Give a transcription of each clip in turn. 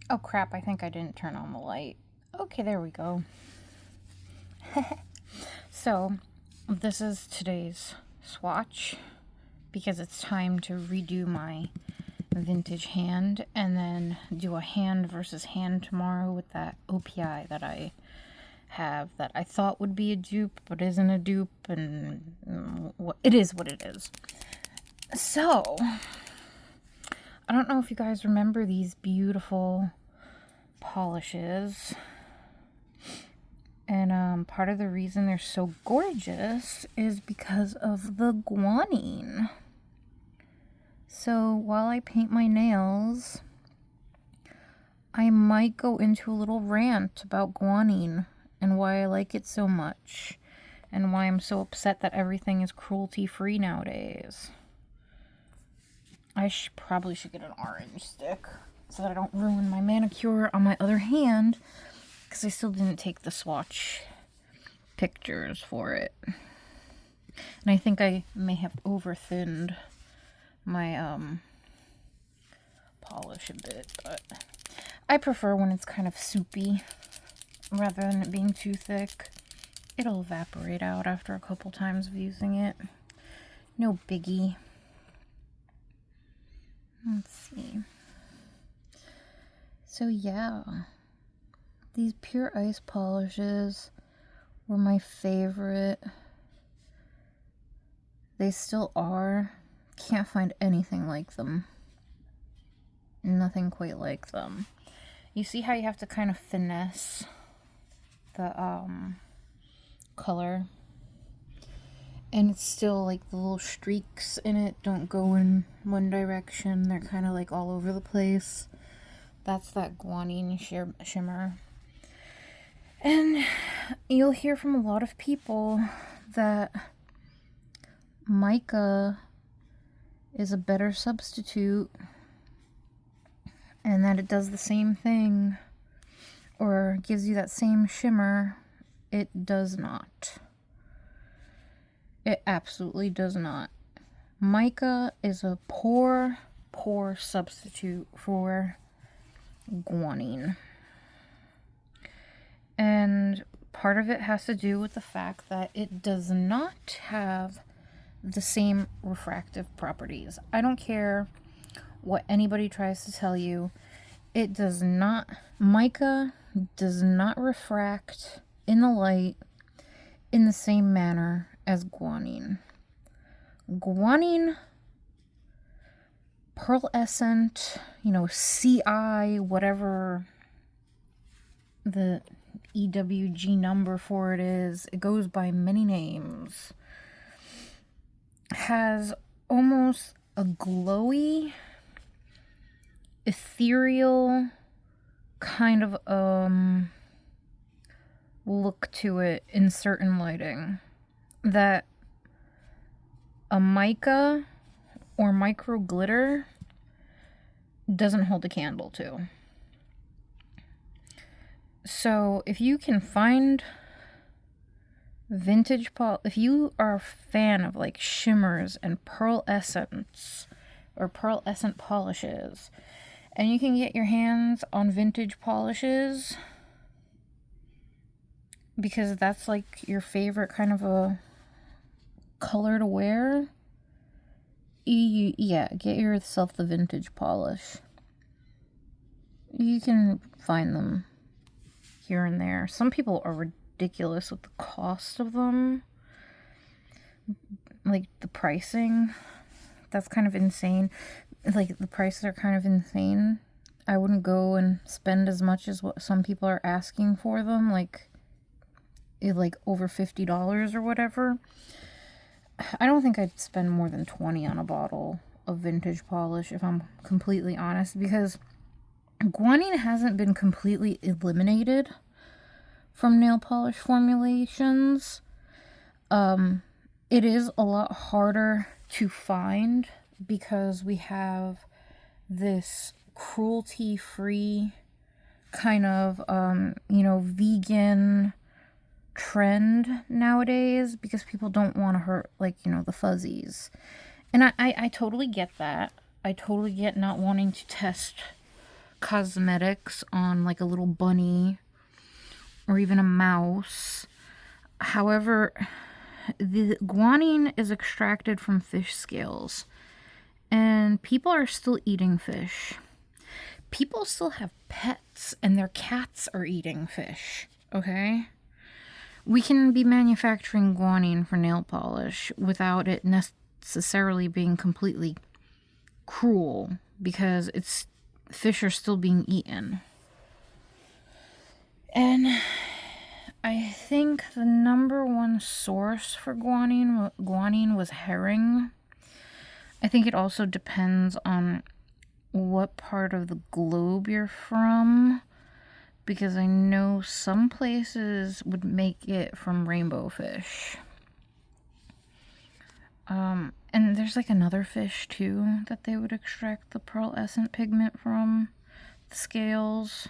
Oh crap, I think I didn't turn on the light. Okay, there we go. So, this is today's swatch because it's time to redo my vintage hand and then do a hand versus hand tomorrow with that OPI that I have that I thought would be a dupe but isn't a dupe, and it is what it is. So, I don't know if you guys remember these beautiful polishes. And part of the reason they're so gorgeous is because of the guanine. So while I paint my nails, I might go into a little rant about guanine and why I like it so much and why I'm so upset that everything is cruelty-free nowadays. I probably should get an orange stick so that I don't ruin my manicure on my other hand, because I still didn't take the swatch pictures for it. And I think I may have over-thinned my polish a bit, but I prefer when it's kind of soupy rather than it being too thick. It'll evaporate out after a couple times of using it. No biggie. Let's see. So yeah, these pure ice polishes were my favorite. They still are. Can't find anything like them. Nothing quite like them. You see how you have to kind of finesse the color, and it's still like the little streaks in it don't go in one direction. They're kind of like all over the place. That's that guanine shimmer. And you'll hear from a lot of people that mica is a better substitute and that it does the same thing or gives you that same shimmer. It does not. It absolutely does not. Mica is a poor substitute for guanine. And part of it has to do with the fact that it does not have the same refractive properties. I don't care what anybody tries to tell you. It does not. Mica does not refract in the light in the same manner as guanine. Guanine, pearlescent, CI, whatever the EWG number for it is, it goes by many names, has almost a glowy, ethereal kind of look to it in certain lighting that a mica or micro glitter doesn't hold a candle to. So if you can find vintage if you are a fan of like shimmers and pearlescence or pearlescent polishes, and you can get your hands on vintage polishes because that's like your favorite kind of a color to wear, yeah, get yourself the vintage polish. You can find them here and there. Some people are ridiculous with the cost of them. Like the pricing, that's kind of insane. Like the prices are kind of insane. I wouldn't go and spend as much as what some people are asking for them, like over $50 or whatever. I don't think I'd spend more than $20 on a bottle of vintage polish, if I'm completely honest, because guanine hasn't been completely eliminated from nail polish formulations. It is a lot harder to find because we have this cruelty-free kind of, vegan trend nowadays because people don't want to hurt, the fuzzies. And I totally get that. I totally get not wanting to test cosmetics on like a little bunny or even a mouse. However, the guanine is extracted from fish scales, and people are still eating fish. People still have pets, and their cats are eating fish, okay? We can be manufacturing guanine for nail polish without it necessarily being completely cruel, because fish are still being eaten. And I think the number one source for guanine was herring. I think it also depends on what part of the globe you're from, because I know some places would make it from rainbow fish. And there's like another fish too that they would extract the pearlescent pigment from, the scales.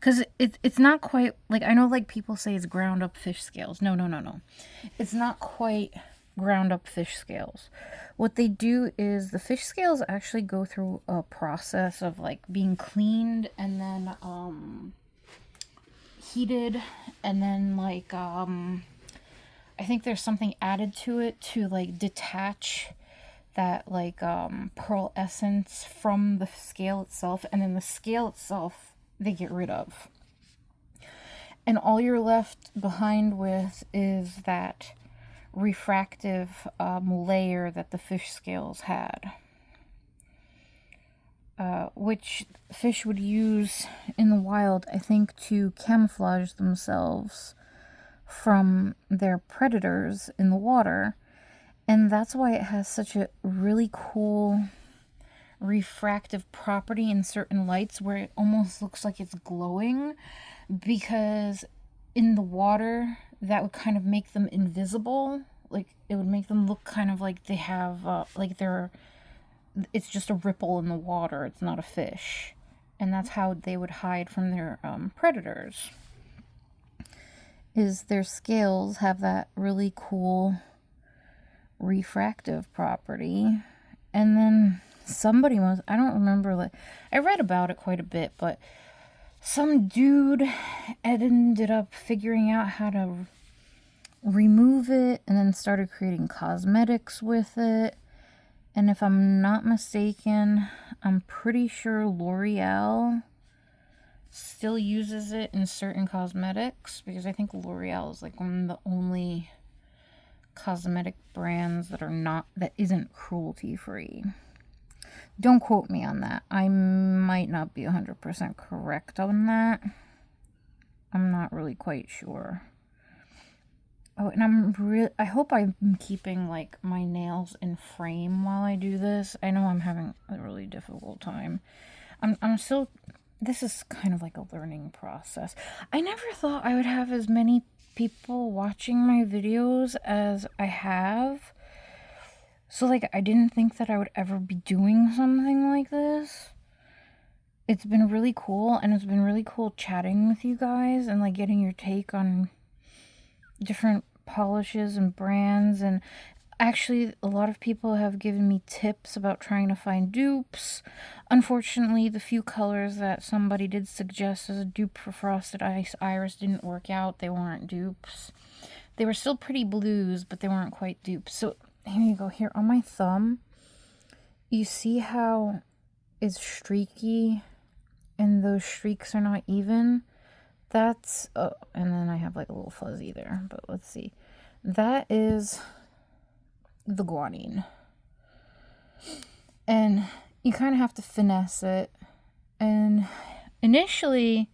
Because it's not quite, like, I know like people say it's ground up fish scales. No. It's not quite ground up fish scales. What they do is the fish scales actually go through a process of like being cleaned and then heated, and then like I think there's something added to it to like detach that like pearl essence from the scale itself, and then the scale itself they get rid of. And all you're left behind with is that refractive layer that the fish scales had, which fish would use in the wild, I think, to camouflage themselves from their predators in the water. And that's why it has such a really cool refractive property in certain lights where it almost looks like it's glowing, because in the water that would kind of make them invisible. Like it would make them look kind of like they have it's just a ripple in the water, it's not a fish. And that's how they would hide from their predators, is their scales have that really cool refractive property. And then I don't remember, like, I read about it quite a bit, but some dude ended up figuring out how to remove it and then started creating cosmetics with it. And if I'm not mistaken, I'm pretty sure L'Oreal still uses it in certain cosmetics, because I think L'Oreal is like one of the only cosmetic brands that isn't cruelty free. Don't quote me on that. I might not be 100% correct on that. I'm not really quite sure. Oh, and I hope I'm keeping like my nails in frame while I do this. I know I'm having a really difficult time. I'm still, this is kind of like a learning process. I never thought I would have as many people watching my videos as I have. So like I didn't think that I would ever be doing something like this. It's been really cool, and it's been really cool chatting with you guys and like getting your take on different polishes and brands. And actually a lot of people have given me tips about trying to find dupes. Unfortunately, the few colors that somebody did suggest as a dupe for Frosted Iris didn't work out. They weren't dupes. They were still pretty blues, but they weren't quite dupes. So here you go. Here on my thumb, you see how it's streaky and those streaks are not even? That's, oh, and then I have like a little fuzzy there, but let's see. That is the guanine. And you kind of have to finesse it. And initially,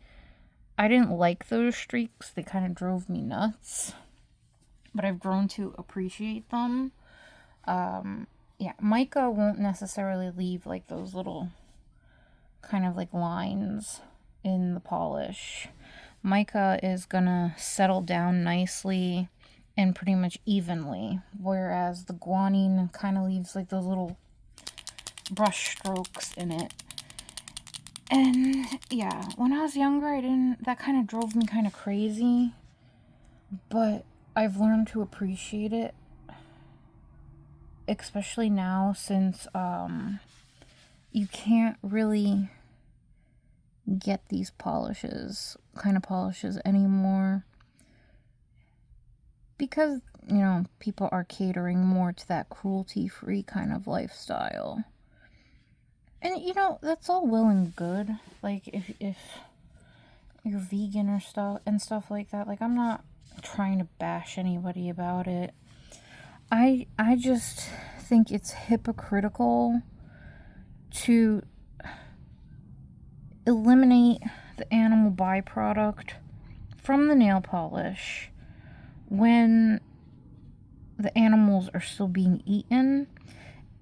I didn't like those streaks. They kind of drove me nuts. But I've grown to appreciate them. Yeah, mica won't necessarily leave like those little kind of like lines in the polish. Mica is gonna settle down nicely and pretty much evenly, whereas the guanine kind of leaves like those little brush strokes in it. And yeah, when I was younger, that kind of drove me kind of crazy, but I've learned to appreciate it, especially now, since you can't really get these polishes, kind of polishes anymore, because, you know, people are catering more to that cruelty-free kind of lifestyle. And, you know, that's all well and good. Like, if you're vegan or stuff like that, like, I'm not trying to bash anybody about it. I just think it's hypocritical to eliminate the animal byproduct from the nail polish when the animals are still being eaten.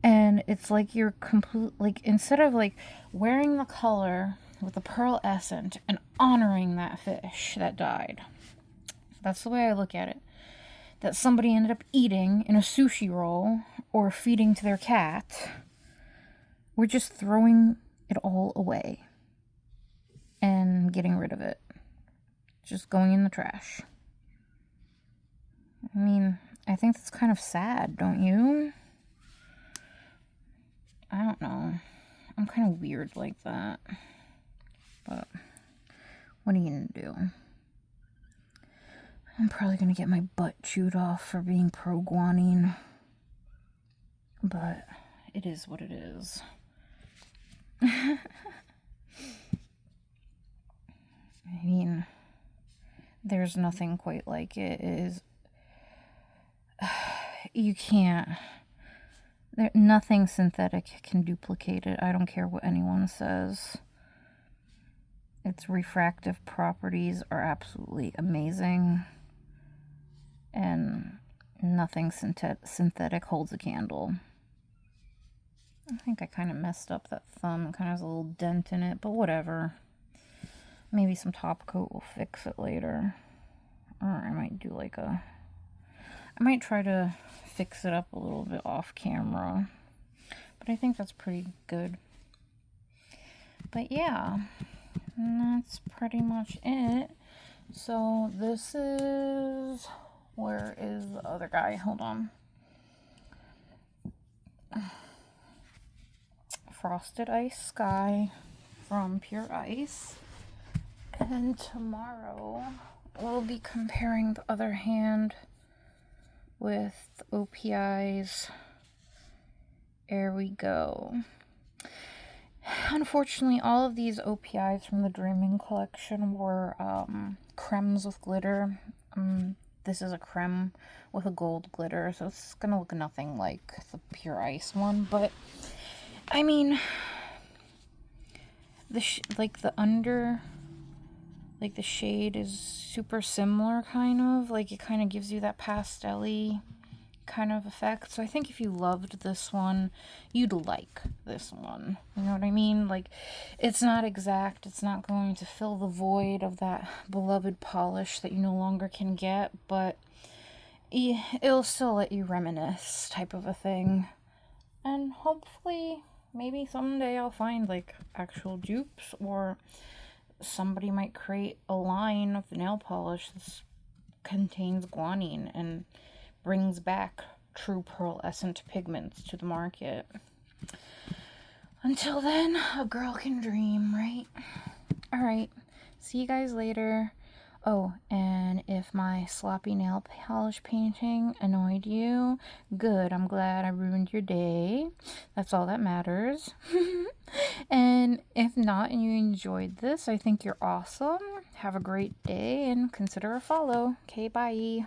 And it's like you're like, instead of like wearing the color with the pearl essence and honoring that fish that died, that's the way I look at it, that somebody ended up eating in a sushi roll or feeding to their cat, we're just throwing it all away and getting rid of it. Just going in the trash. I mean, I think that's kind of sad, don't you? I don't know. I'm kind of weird like that. But what are you gonna do? I'm probably gonna get my butt chewed off for being pro-guanine. But it is what it is. I mean, there's nothing quite like it. It is... You can't... Nothing synthetic can duplicate it. I don't care what anyone says. Its refractive properties are absolutely amazing. And nothing synthetic holds a candle. I think I kind of messed up that thumb. It kind of has a little dent in it, but whatever. Maybe some top coat will fix it later. Or I might do like a... I might try to fix it up a little bit off camera. But I think that's pretty good. But yeah, that's pretty much it. So this is... Where is the other guy? Hold on. Frosted Ice Sky from Pure Ice. And tomorrow we'll be comparing the other hand with OPI's Here We Go. Unfortunately, all of these OPIs from the Dreaming collection were cremes with glitter. This is a creme with a gold glitter, so it's gonna look nothing like the Pure Ice one. But I mean, the the shade is super similar, kind of. Like, it kind of gives you that pastel-y kind of effect. So I think if you loved this one, you'd like this one. You know what I mean? Like, it's not exact. It's not going to fill the void of that beloved polish that you no longer can get, but it'll still let you reminisce, type of a thing. And hopefully, maybe someday I'll find, like, actual dupes, or somebody might create a line of nail polish that contains guanine and brings back true pearlescent pigments to the market. Until then, a girl can dream, right? Alright, see you guys later. Oh, and if my sloppy nail polish painting annoyed you, good, I'm glad I ruined your day. That's all that matters. And if not, and you enjoyed this, I think you're awesome. Have a great day, and consider a follow. Okay, bye.